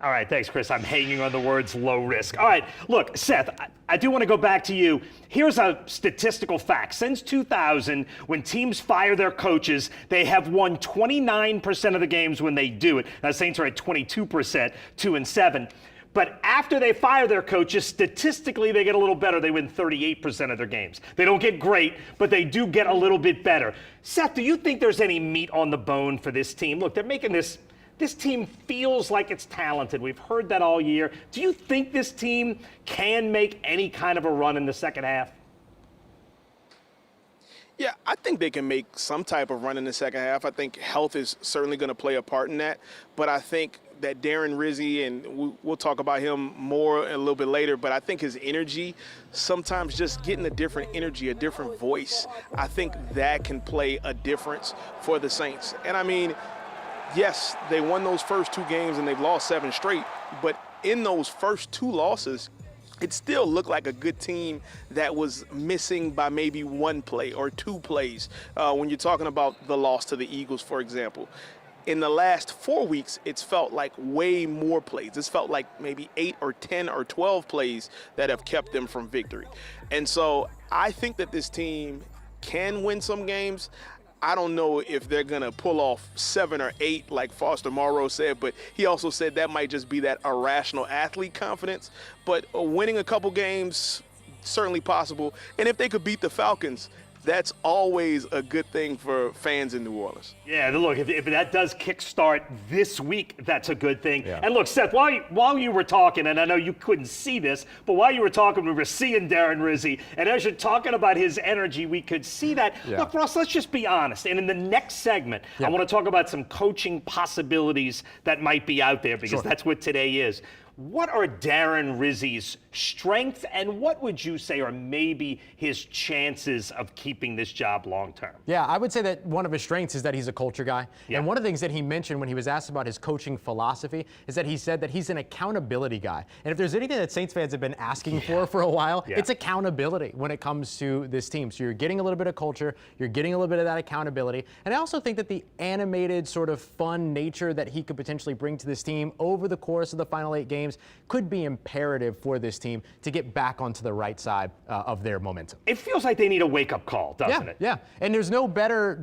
All right, thanks, Chris. I'm hanging on the words low risk. All right, look, Seth, I do want to go back to you. Here's a statistical fact. Since 2000, when teams fire their coaches, they have won 29% of the games when they do it. Now, Saints are at 22%, 2-7. But after they fire their coaches, statistically, they get a little better. They win 38% of their games. They don't get great, but they do get a little bit better. Seth, do you think there's any meat on the bone for this team? Look, they're making this team feels like it's talented. We've heard that all year. Do you think this team can make any kind of a run in the second half? Yeah, I think they can make some type of run in the second half. I think health is certainly going to play a part in that. But I think that Darren Rizzi, and we'll talk about him more a little bit later, but I think his energy, sometimes just getting a different energy, a different voice, I think that can play a difference for the Saints. And I mean, yes, they won those first 2 games and they've lost 7 straight, but in those first 2 losses, it still looked like a good team that was missing by maybe 1 play or 2 plays. When you're talking about the loss to the Eagles, for example. In the last 4 weeks, it's felt like way more plays. It's felt like maybe 8 or 10 or 12 plays that have kept them from victory. And so I think that this team can win some games. I don't know if they're going to pull off 7 or 8 like Foster Morrow said, but he also said that might just be that irrational athlete confidence. But winning a couple games, certainly possible. And if they could beat the Falcons, that's always a good thing for fans in New Orleans. Yeah, look, if that does kickstart this week, that's a good thing. Yeah. And look, Seth, while you were talking, and I know you couldn't see this, but while you were talking, we were seeing Darren Rizzi. And as you're talking about his energy, we could see that. Yeah. Look, Ross, let's just be honest. And in the next segment, I want to talk about some coaching possibilities that might be out there, because that's what today is. What are Darren Rizzi's strengths, and what would you say are maybe his chances of keeping this job long term? Yeah, I would say that one of his strengths is that he's a culture guy. Yeah. And one of the things that he mentioned when he was asked about his coaching philosophy is that he said that he's an accountability guy. And if there's anything that Saints fans have been asking for a while, it's accountability when it comes to this team. So you're getting a little bit of culture, you're getting a little bit of that accountability. And I also think that the animated sort of fun nature that he could potentially bring to this team over the course of the final 8 games could be imperative for this team to get back onto the right side of their momentum. It feels like they need a wake-up call, doesn't it? Yeah, and there's no better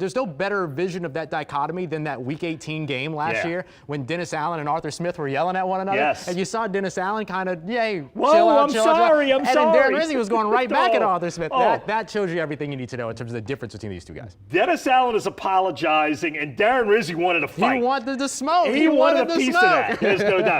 vision of that dichotomy than that Week 18 game last year when Dennis Allen and Arthur Smith were yelling at one another. Yes. And you saw Dennis Allen kind of, whoa, chill out, I'm chill sorry, out. I'm and sorry. then Darren Rizzi was going right back at Arthur Smith. Oh. That shows you everything you need to know in terms of the difference between these two guys. Dennis Allen is apologizing, and Darren Rizzi wanted a fight. He wanted the smoke. He wanted a piece smoke. of that. There's no doubt.